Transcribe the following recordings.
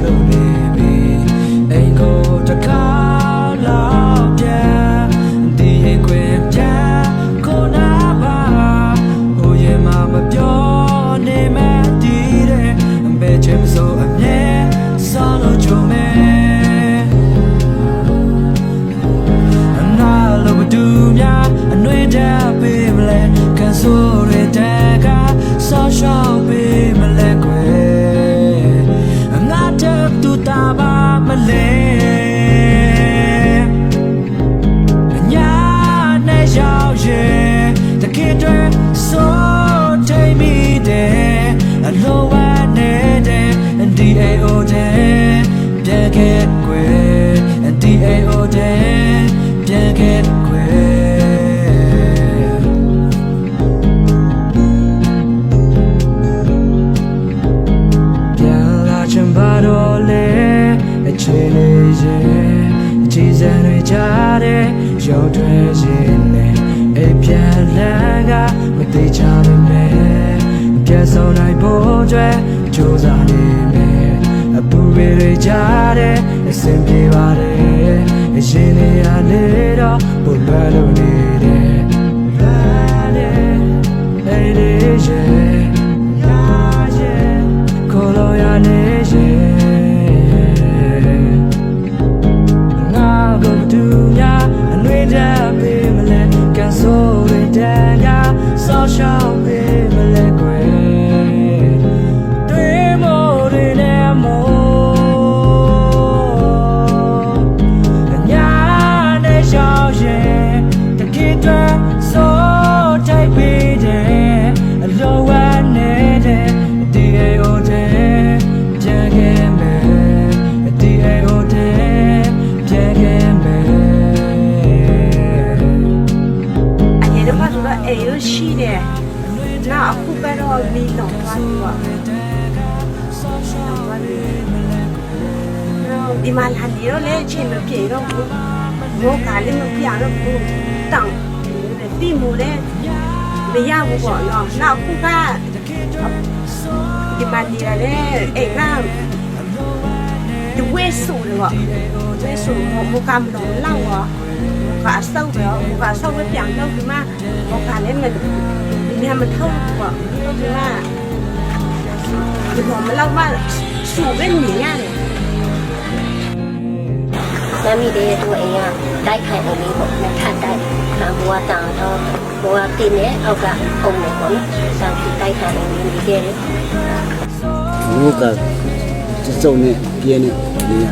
လို့နေပြီအိမ်ကိုတကားလောက်ပြန်ဒီရင်ခွင်ပြန်ကိုနာပါဟိုရင်မှမပြောနေမှဒီတဲ့ဘယ်ချင်ဆိုအမြဲဆောင်းလို့ချုံမဲအနာလိုမတူများအနှွေးတဲ့ပေးမလဲကန်ဆိုရတဲ့ကဆောင်းရှောက်ပေးမလဲကွယ်ငါတဲ့သူတာပါမလဲညာနဲ့ရောက်ရဲ့တကယ်တော့ဆိုတိတ်မိတယ်အလိုဝမ်းနေတဲ့ DAO တဲ့ပြန်ခဲ့ကွယ် DAO တဲ့ပြန်ခဲ့ကွယ်ပြန်လာချင်ပါတော့လေအချိန်လေးရဲ့အကြည့်စံတွေကြားတဲ့ရောက်တွေရင်နဲ့အိပ်ပြန်လာကမသိချပါနဲ့ပြန်ဆောင်နိုင်ဖို့အတွက်ကြိုးစားနေမယ်အပူတွေကြားတဲ့အစင်ပြေပါတယ်အရင်နေရလေတော့ဘုလွယ်လို့နေတယ်လွယ်တယ်အဲ့ဒီရဲ့ညာရဲ့ကိုလိုရနေရဲ့ငါကိုတူညာအနှွေးတဲ့ပေးမလဲကန်ဆိုရတဲ့ကဆောင်းရှောက်ပေးမလဲကွယ်ရှိတယ်။နောက်အခုကတော့မီးလောင်သွားပြီပေါ့။ဒီမှာလာဒီတော့လေချင်းမပြေတော့ဘူး။ဘောကလည်းမပြတော့ဘူး။တောင်းတိမို့လေမရဘူးပေါ့နော်။နောက်အခုကဒီမှာဒီလေအိမ်ကဒီဝဲဆူလို့ပေါ့။ဝဲဆူဘောကမတော့လောက်ပေါ့။ကဆောက်တော့ကဆောက်ဝပြန်တော့ဒီမှာဘောကလည်းမဒီမှာမထောက်ဘူးပေါ့ဒီမှာဒီဘောမလောက်မှဆူပဲနေရတယ်သမီးတွေတို့အိမ်ကတိုက်ခိုင်နေလေးပေါ့နှစ်ထပ်တိုက်ဘဝတောင်တော့ဘဝတင်နေအောက်ကအုံနေပေါ့နော်ဆောင်းပြီးတိုက်ခိုင်နေနေခဲ့တယ်ဘုကစုံနဲ့ပြင်းနေနေရ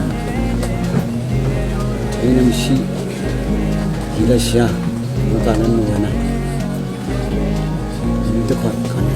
ဒီနမရှိဒီလက်ရှာဘုကလည်းမဝင်နိုင်ဒီတော့ခဏ